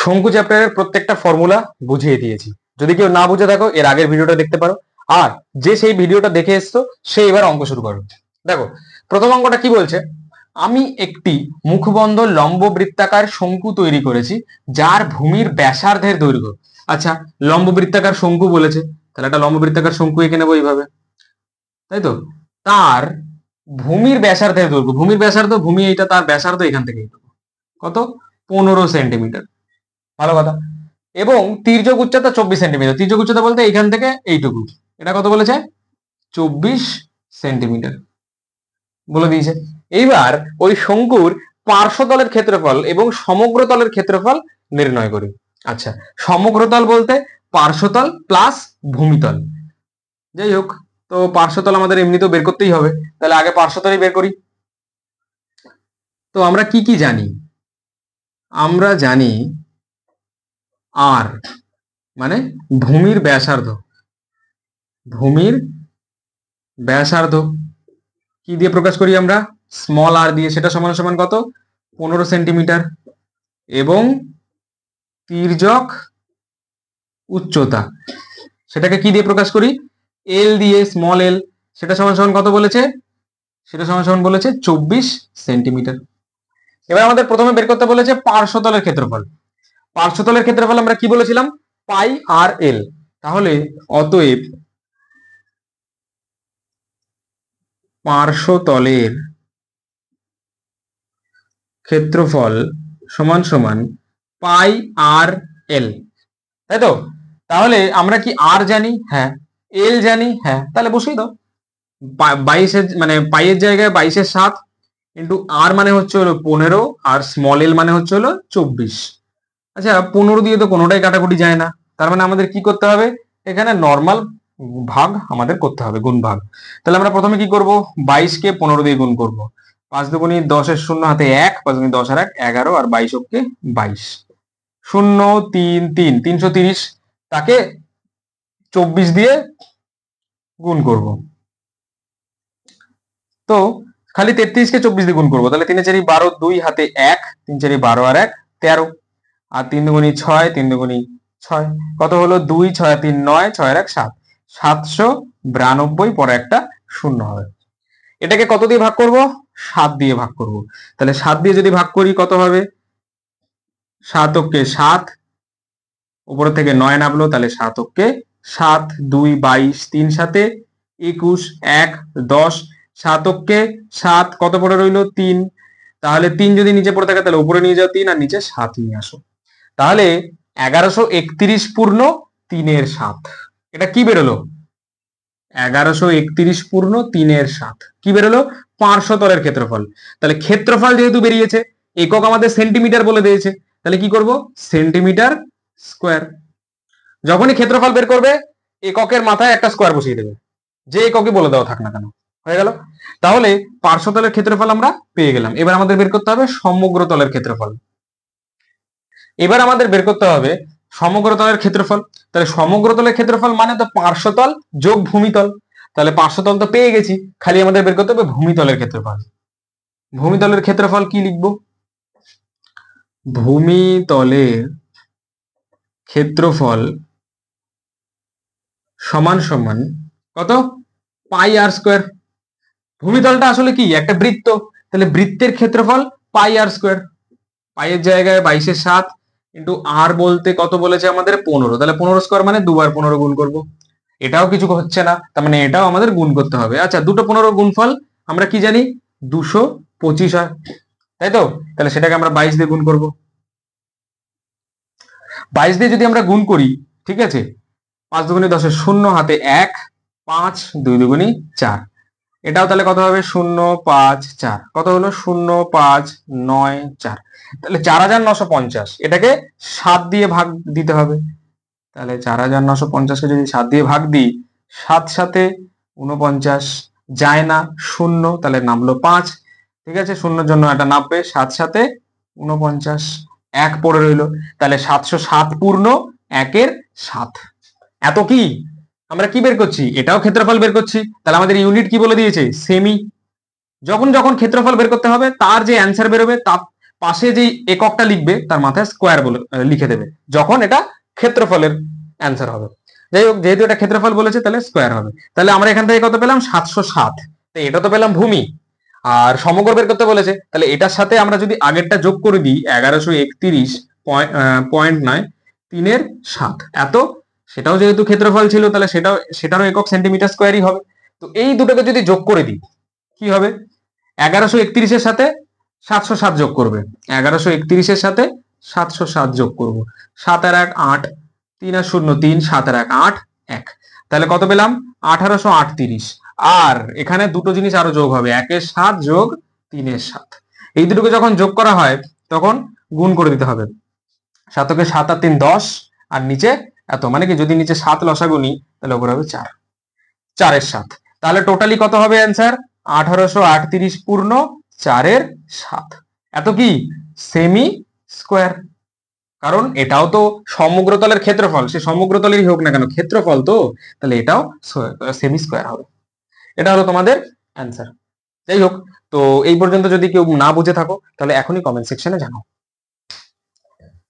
শঙ্কু চ্যাপ্টারের প্রত্যেকটা ফর্মুলা বুঝিয়ে দিয়েছি। যদি কেউ না বুঝে থাকো এর আগের ভিডিওটা দেখতে পারো, আর যে সেই ভিডিওটা দেখে এসছো সে এবার অঙ্ক শুরু করো। দেখো প্রথম অঙ্কটা কি বলছে, আমি একটি মুখবন্ধ লম্ব বৃত্তাকার শঙ্কু তৈরি করেছি যার ভূমির ব্যাসার্ধের দৈর্ঘ্য। আচ্ছা, লম্ব বৃত্তাকার শঙ্কু বলেছে, তাহলে একটা লম্ব বৃত্তাকার শঙ্কু এঁকে নেবো এইভাবে, তাই তো। তার ভূমির ব্যাসার্ধের দৈর্ঘ্য, ভূমির ব্যাসার্ধ, ভূমি এইটা, তার ব্যাসার্ধ এখান থেকে কত, 15 সেন্টিমিটার। ভালো কথা। এবং তির্যক উচ্চতা 24 সেন্টিমিটার। তির্যক উচ্চতা বলতে এইখান থেকে এইটুকু, এটা কত বলেছে, 24 সেন্টিমিটার বলে দিয়েছে। এইবার ওই শঙ্কুর পার্শ্বতলের ক্ষেত্রফল এবং সমগ্র তলের ক্ষেত্রফল নির্ণয় করি। আচ্ছা, সমগ্র তল বলতে পার্শ্বতল প্লাস ভূমিতল। যাই হোক, তো পার্শ্বতল আমাদের এমনিতেও বের করতেই হবে, তাহলে আগে পার্শ্বতলই বের করি। তো আমরা কি কি জানি, আমরা জানি আর মানে ভূমির ব্যাসার্ধ, ভূমির ব্যাসার্ধ কি দিয়ে প্রকাশ করি আমরা, স্মল আর দিয়ে, সেটা সমান সমান কত, 15 সেন্টিমিটার। এবং তির্যক উচ্চতা, সেটাকে কি দিয়ে প্রকাশ করি, এল দিয়ে, স্মল এল, সেটা সমান সমান কত বলেছে, সেটা সমান সমান বলেছে 24 সেন্টিমিটার। এবার আমাদের প্রথমে বের করতে বলেছে পার্শ্বতলের ক্ষেত্রফল। পার্শ্বতলের ক্ষেত্রফল আমরা কি বলেছিলাম, পাই আর এল। তাহলে অতএব পার্শ্বতলের ক্ষেত্রফল সমান সমান পাই আর এল, তাই তো। তাহলে আমরা কি আর জানি, হ্যাঁ, এল জানি, হ্যাঁ, তাহলে বসিয়ে দাও। 22 মানে পাইয়ের জায়গায় 22/7 ইন্টু আর মানে হচ্ছে হলো 15, আর স্মল এল মানে হচ্ছে হলো 24। আচ্ছা, 15 দিয়ে তো কোনোটাই কাটাকুটি যায় না, তার মানে আমাদের কি করতে হবে, এখানে নর্মাল ভাগ আমাদের করতে হবে, গুণ ভাগ। তাহলে আমরা প্রথমে কি করব, 22 কে 15 দিয়ে গুণ করব। 5 দুগুণী 10, এর শূন্য হাতে 1, 5 দুগুণী 10 আর 1 11, আর 22 কে 22, 0 3 3 330, তাকে 24 দিয়ে গুণ করব। তো খালি 33 কে 24 দিয়ে গুণ করবো, তাহলে 3 4 12, 2 হাতে 1, 3 4 12 আর 1 13, আর 3 দুগুণী 6, 3 দুগুণী 6, কত হলো, 2 6 3 9, 6 আর 1 7, 792, পরে একটা শূন্য হবে। এটাকে কত দিয়ে ভাগ করব, 7 দিয়ে ভাগ করব। তাহলে 7 দিয়ে যদি ভাগ করি কত হবে, 7 কে 7, উপরে থেকে 9 নামলো, তাহলে 7 কে 7, 2 22, 3 7 21, 1 10, 7 কে 7, কত পড়ে রইলো, 3। তাহলে 3 যদি নিচে পড়ে থাকে তাহলে উপরে নিয়ে যাও 3, আর নিচে 7 নিয়ে আসো। তাহলে 1131 পূর্ণ 3/7, এটা কি বেরোলো, 1131 পূর্ণ 3/7 কি বেরোলো, পার্শ্বতলের ক্ষেত্রফল। তাহলে ক্ষেত্রফল যেহেতু বেরিয়েছে, একক আমাদের সেন্টিমিটার বলে দিয়েছে, তাহলে কি করব, সেন্টিমিটার স্কোয়ার। যখনই ক্ষেত্রফল বের করবে এককের মাথায় একটা স্কোয়ার বসিয়ে দেবে, যে এককে বলে দেওয়া থাক না কেন, হয়ে গেল। তাহলে পার্শ্বতলের ক্ষেত্রফল আমরা পেয়ে গেলাম। এবার আমাদের বের করতে হবে সমগ্র তলের ক্ষেত্রফল। এবার আমাদের বের করতে হবে সমগ্র তলের ক্ষেত্রফল। তাহলে সমগ্র তলের ক্ষেত্রফল মানে তো পার্শ্বতল যোগ ভূমিতল। তাহলে পার্শ্বতল তো পেয়ে গেছি, খালি আমাদের বের করতে হবে ভূমিতলের ক্ষেত্রফল। ভূমিতলের ক্ষেত্রফল কি লিখবো, ভূমিতলের ক্ষেত্রফল সমান সমান কত, পাই আর স্কোয়ার। ভূমিতলটা আসলে কি, একটা বৃত্ত, তাহলে বৃত্তের ক্ষেত্রফল পাই আর স্কোয়ার। পাইয়ের জায়গায় 22/7 ইন্টু আর বলতে কত বলেছে আমাদের, 15, তাহলে 15 স্কোয়ার মানে 2 বার 15 গুণ করব। এটাও কিছু হচ্ছে না, তার মানে এটাও আমাদের গুণ করতে হবে। আচ্ছা, দুটো 15 গুণফল আমরা কি জানি, 225 হয়, তাই তো। তাহলে সেটাকে আমরা 22 দিয়ে গুণ করব। 22 দিয়ে যদি আমরা গুণ করি, ঠিক আছে, 5 দুগুণী 10, এর শূন্য হাতে 1, 5 2 দুগুণী 4, এটাও তাহলে কত হবে, 0 5 4, কত হলো, 0 5 9 4, তাহলে 4950। এটাকে 7 দিয়ে ভাগ দিতে হবে। তাহলে 4950 কে যদি 7 দিয়ে ভাগ দিই, 7 7 49, যায় না, শূন্য, তাহলে নামলো 5, ঠিক আছে, শূন্যর জন্য একটা নামবে, 7 7 49, 1 পড়ে রইলো, তাহলে 707 পূর্ণ 1/7। এত কি আমরা কি বের করছি, এটাও ক্ষেত্রফল বের করছি। তাহলে আমাদের ইউনিট কি বলে দিয়েছে, সেমি। যখন যখন ক্ষেত্রফল বের করতে হবে তার যে অ্যান্সার বেরোবে পাশে যেই এককটা লিখবে তার মাথায় স্কোয়ার বলে লিখে দেবে, যখন এটা ক্ষেত্রফলের অ্যান্সার হবে। যাই হোক, যেহেতু এটা ক্ষেত্রফল বলেছে তাহলে স্কোয়ার হবে। তাহলে আমরা এখান থেকে কত পেলাম? 707। এটা তো পেলাম ভূমি। আর সমগ্র বের করতে বলেছে, তাহলে এটার সাথে আমরা যদি আগেরটা যোগ করে দিই 1131.9 3/7 এত, সেটাও যেহেতু ক্ষেত্রফল ছিল তাহলে সেটারও একক সেন্টিমিটার স্কোয়ারই হবে। তো এই দুটোকে যদি যোগ করে দিই কি হবে? 1131-এর সাথে 707 যোগ করবে, 1131-এর সাথে 707 যোগ করব, 7 আর 1 8, 3 আর 0 3, 7 আর 1 8 1, তাহলে কত পেলাম? 1838। আর এখানে দুটো জিনিস আরো যোগ হবে, 1-এর 7 যোগ 3-এর 7। এই দুটোকে যখন যোগ করা হয় তখন গুণ করে দিতে হবে। 7-কে 7 আর 3 10, আর নিচে এত, মানে কি যদি নিচে 7 লসাগু নিই তাহলে উপরে হবে 4, 4-এর 7। তাহলে টোটালি কত হবে অ্যান্সার? 1838 পূর্ণ 4-এর 7। এত কি? Semi square. কারণ এটাও তো সমগ্রতলের ক্ষেত্রফল, সে সমগ্রতলেরই হোক না কেন, ক্ষেত্রফল তো, তাহলে এটাও সেমি স্কোয়ার হবে। এটা হলো তোমাদের অ্যান্সার। যাই হোক, তো এই পর্যন্ত যদি কেউ না বুঝে থাকো তাহলে এখনই কমেন্ট সেকশনে জানাও।